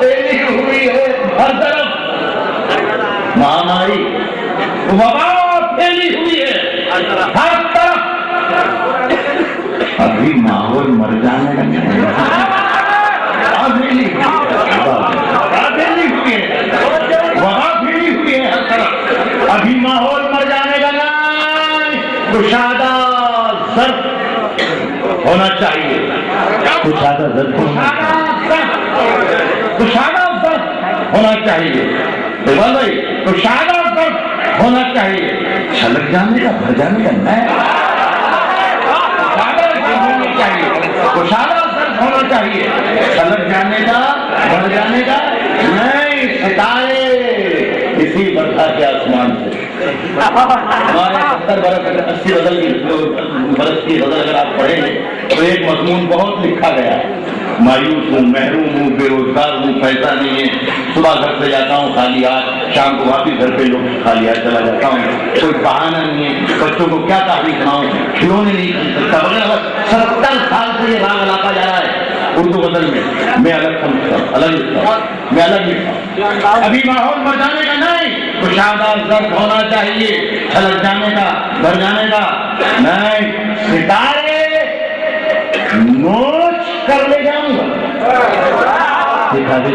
फैली हुई है हर तरफ, महामारी वबा फैली हुई है हर तरफ। अभी माहौल मर जाने का नहीं, हुई है हर तरफ। अभी माहौल मर जाने का नहीं। कुशादा ज़र्फ़ होना चाहिए, कुशादा ज़र्फ़ होना चाहिए भाई, कुशादा ज़र्फ़ होना चाहिए। छलक जाने का भर जाने का नहीं, कुशादा ज़र्फ़ होना चाहिए। छलक जाने का भर जाने का नहीं। सितारे इसी बरखा के आसमान से हमारे 70 बरस 80 बरस की गजल अगर आप पढ़ेंगे तो एक मजमून बहुत लिखा गया है। मायूस हूँ, महरूम हूँ, बेरोजगार हूँ, पैसा नहीं है, सुबह घर से जाता हूँ खाली हाथ, शाम को वापिस घर पे लोग खाली हाथ चला जाता हूँ, कोई बहाना नहीं है, बच्चों को क्या कहानी सुनाऊं, खिलौने नहीं खरीद सकता वगैरह। 70 साल से ये राग लाता जा रहा है उर्दू गजल में। मैं अलग समझता हूँ, अलग लिखता हूँ, मैं अलग लिखता हूँ। अभी माहौल मर जाने का नहीं, कुशादा ज़र्फ़ होना चाहिए। छलक जाने का भर जाने का नहीं। सितारे नोच कर ले जाऊंगा, सितारे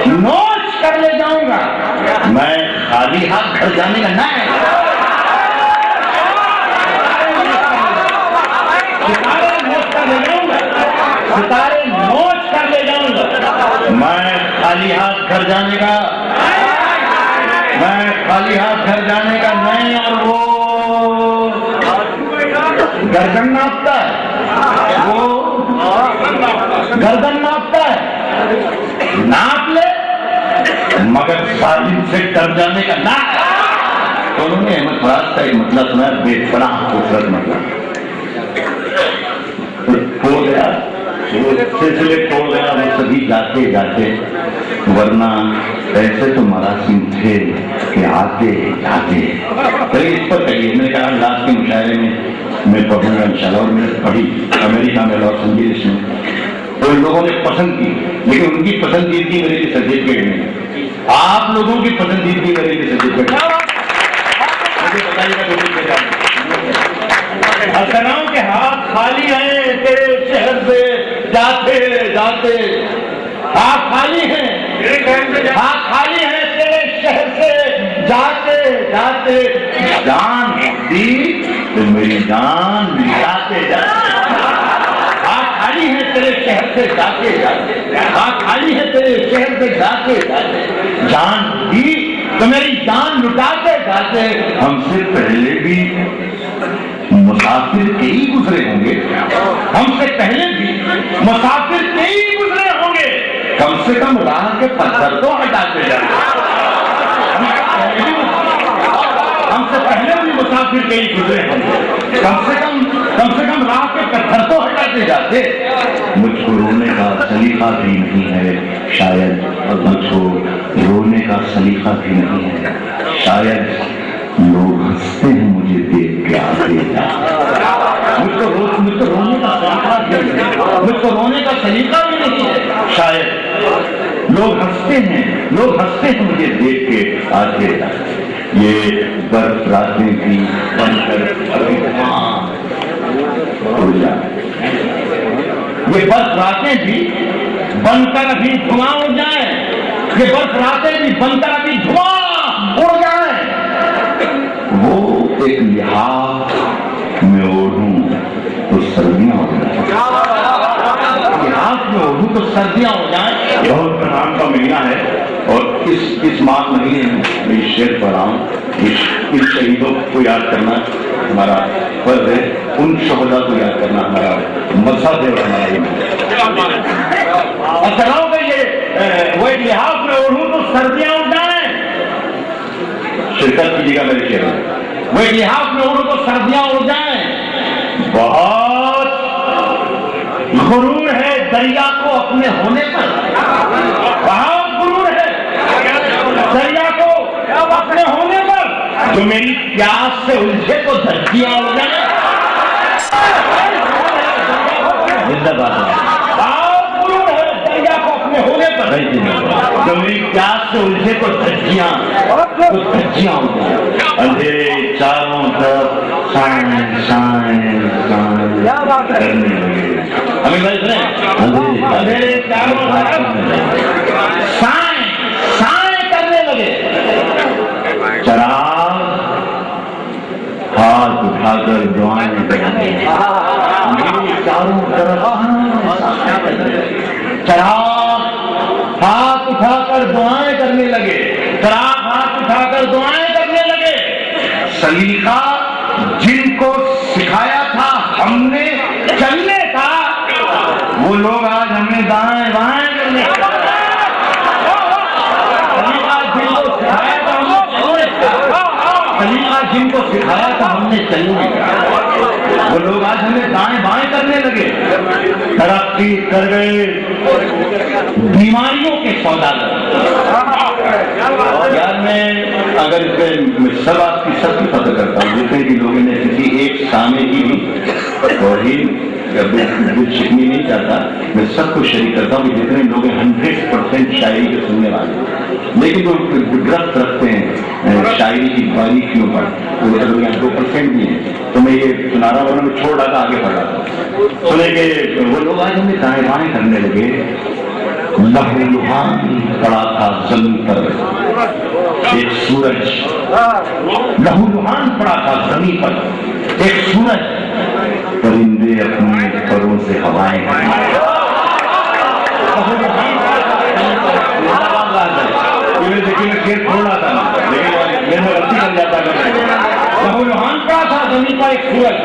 नोच कर ले जाऊंगा, मैं खाली हाथ घर जाने का नहीं। सितारे नोच कर ले जाऊंगा, सितारे नोच कर ले जाऊंगा, मैं खाली हाथ घर जाने का, मैं खाली हाथ घर जाने का नहीं। और वो गर्दन नापता है, वो गर्दन नापता है, नाप ले मगर साजिद से डर जाने का ना। तो उन्होंने अहमद फराज का एक मतलब सुना, बेपनाह खूबसूरत मतलब तोड़ गया, सिलसिले तोड़ गया वो सभी जाते जाते, वरना ऐसे तो मरासिम थे कि आते जाते। चलिए इस पर कहिए, मैंने कहा लास्ट के मुशायरे में मैं पढ़ूंगा इंशाल्लाह। और मैंने पढ़ी अमेरिका में लॉस एंजिल्स में, तो लोगों ने पसंद की, लेकिन उनकी पसंदीदगी मेरे लिए सर्टिफिकेट में, आप लोगों की पसंदीदगी मेरे लिए सर्टिफिकेट मुझे बताइएगा। हसनाओं के हाथ खाली हैं तेरे शहर से जाते जाते, हाथ खाली हैं, हाथ खाली हैं तेरे शहर से जाते जाते। जान दी तो मेरी जान जाते जाते, हाथ खाली है तेरे शहर से जाते जाते, हाथ खाली है तेरे शहर से जाते जाते। जान दी तो मेरी जान लुटाते जाते। हमसे पहले भी मुसाफिर कई गुजरे होंगे, हमसे पहले भी मुसाफिर कई गुजरे होंगे, कम से कम राह के पत्थर तो हटाते जाते। हमसे पहले भी मुसाफिर कई गुजरे होंगे, कम से कम कम से कम राह के पत्थर तो हटाते जाते। मुझको रोने का सलीका भी नहीं है शायद, मुझको रोने का सलीका भी नहीं है शायद, लोग हंसते हैं मुझे देख के आते मुझको रोने का सलीका भी नहीं, मुझको रोने का सलीका भी नहीं है शायद, लोग हंसते हैं मुझे देख के आते। ये बर्फ रातें भी बनकर अभी उड़ जाए, ये बर्फ रातें भी बनकर अभी धुआं उड़ जाए, ये बर्फ रातें भी बनकर अभी धुआं उड़ जाए। वो एक लिहाफ में ओढ़ूं तो सर्दियां हो जाए, लिहाफ में ओढ़ूं तो सर्दियां हो जाए। बहुत नाम का महीना है और इस माह महीने में मैं शेर पढ़ रहा हूँ। इस शहीदों को याद करना हमारा फर्ज है, उन शोहदा को याद करना हमारा मकसद है और हमारा ये और चलाओ कि ये वो एक लिहाफ में ओढ़ूं तो सर्दियां उड़ जाए। शिरकत कीजिएगा मेरे शेर में। वो एक लिहाफ में ओढ़ूं तो सर्दियां उड़ जाए। बहुत गुरूर है दरिया को अपने होने पर, बहुत गुरूर है दरिया को अपने होने पर, जो मेरी प्यास से उलझे तो धरतियां उड़ जाए। बहुत गुरूर है दरिया को अपने होने पर, जो मेरी प्यास से उलझे तो धरतियां उड़ जाए। अंधेरे चारों तरफ शान शान शान करने लगे। हमें भाई सुने, अंधेरे चारों तरफ शान शान करने लगे। चराग हाथ उठाकर दुआएं करने लगे। चारों तरफ चराग हाथ उठाकर दुआएं करने लगे, चराग हाथ उठाकर दुआएं करने लगे। सलीका जिनको सिखाया था हमने चलने का, वो लोग आज हमें दाएं बाएं करने का। सलीका जिनको सिखाया था हमने चलने का, वो लोग आज हमें दाएं बाएं करने लगे। तरक्की कर गए बीमारियों के सौदागर। यार मैं अगर सब आपकी सबकी पता करता हूँ, जितने भी लोगों ने किसी एक सामने की भी और ही शिकनी नहीं चाहता, मैं सबको शरीक करता हूँ। जितने लोग 100% शायरी के सुनने वाले, लेकिन वो गिरफ्त रखते हैं शायरी की बारीकियों पर, वो लोग यहाँ 2% भी है। तो मैं ये सुना रहा हूँ, मैं छोड़ रहा था, आगे बढ़ रहा था। सुने के वो लोग आज हमें दाएं बाएं करने लगे। लहूलुहान पड़ा था जमीन पर एक सूरज, लहूलुहान पड़ा था जमीन पर एक सूरज, परिंदे अपने परों से हवाएं देखिए मैं खेत छोड़ रहा था, लेकिन मैं गलती कर जाता लहूलुहान पड़ा था जमीन पर एक सूरज,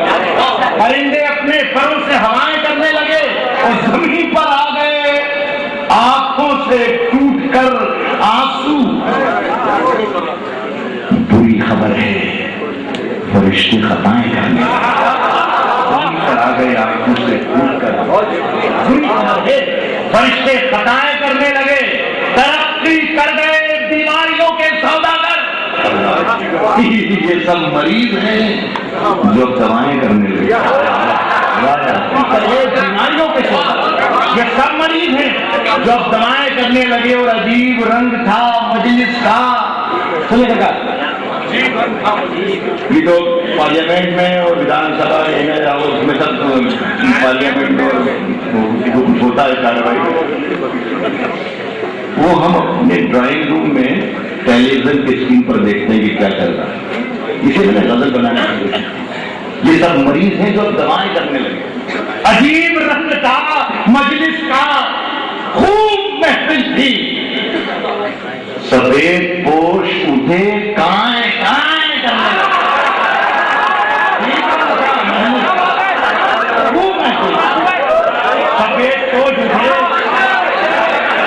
परिंदे अपने परों से हवाएं करने लगे और जमीन पर आ गए आंखों से टूटकर आंसू। बुरी खबर है, फरिश्ते खताएं करने आ गए आंखों से टूटकर। बुरी खबर है, फरिश्ते खताएं करने लगे, तरक्की कर गए बीमारियों के सौदागर। ये सब मरीज हैं जो दवाएं करने लगे। बीमारियों के सौदागर, ये सब मरीज हैं जो दवाएं करने लगे। और अजीब रंग था मजलिस का। सुनिएगा, ये तो पार्लियामेंट में और विधानसभा में उसमें सब पार्लियामेंट में कुछ होता है कार्रवाई, वो हम अपने ड्राइंग रूम में टेलीविजन के स्क्रीन पर देखते हैं कि क्या चल रहा है। इसे मैंने गजल बनाने की कोशिश की। ये सब मरीज हैं जो दवाएं करने लगे। अजीब रंग था मजलिस का, खूब महफिल थी, सफेद पोश उठे काए काए करने लगे। खूब महफिल, सफेद पोश उठे,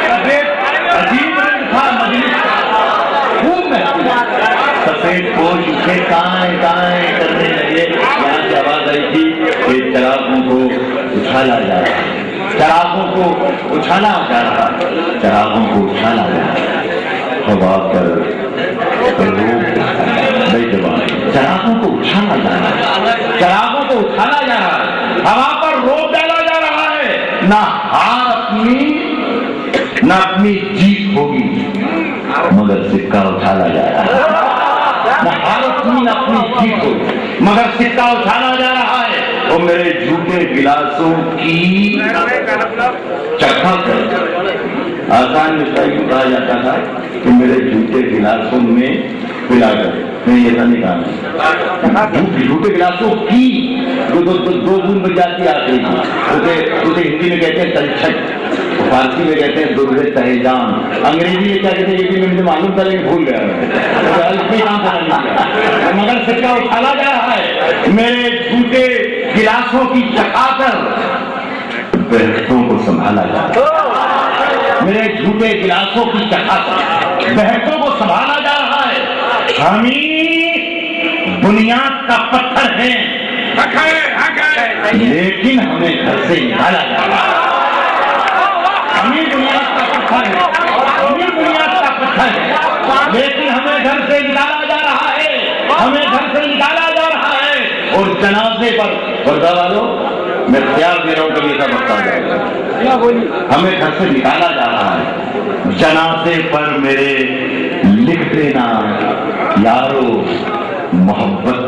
सफेद अजीब रंग था मजलिस का, खूब महफिल, सफेद पोश उठे काए काए करने लगे। यहाँ से आवाज आई थी कि उछाला जा रहा है, चरागों को उछाला जा रहा है, चरागों को उछाला जा रहा है, हवा पर चरागों को उछाला जा रहा है, चरागों को उछाला जा रहा है, हवा पर रोक डाला जा रहा है। ना हार अपनी ना अपनी जीत होगी, मगर सिक्का उछाला जा रहा है। ना हार अपनी ना अपनी जीत होगी, मगर सिक्का उछाला जा रहा है। और मेरे झूठे गिलासों की चक्का कर आसान मिश्रा यूं कहा जाता था कि मेरे झूठे गिलासों में पिलाकर, नहीं ऐसा नहीं कहा, झूठे गिलासों की दो बूंद बच जाती आखिरी की, उसे हिंदी में कहते हैं तलछट, फारसी में कहते हैं दुर्गे तहेजान, अंग्रेजी में क्या कहते हैं ये भी मुझे मालूम था लेकिन भूल गया, मगर सिक्का उछाला जा रहा है। मेरे झूठे गिलासों की चकाकर बहसों को संभाला जा रहा है, मेरे झूठे गिलासों की चकाकर बहसों को संभाला जा रहा है। हम ही बुनियाद का पत्थर है, लेकिन हमें घर से निकाला जा रहा है। हमें बुनियाद का पत्थर है, हमें बुनियाद का पत्थर है, लेकिन हमें घर से निकाला जा रहा है, हमें घर से निकाला जा रहा है। और जनाजे पर वर्दा वालों मैं ख्याल दे रहा हूं कभी ऐसा बता जाएगा, हमें घर से निकाला जा रहा है। जनाजे पर मेरे लिख देना यारो मोहब्बत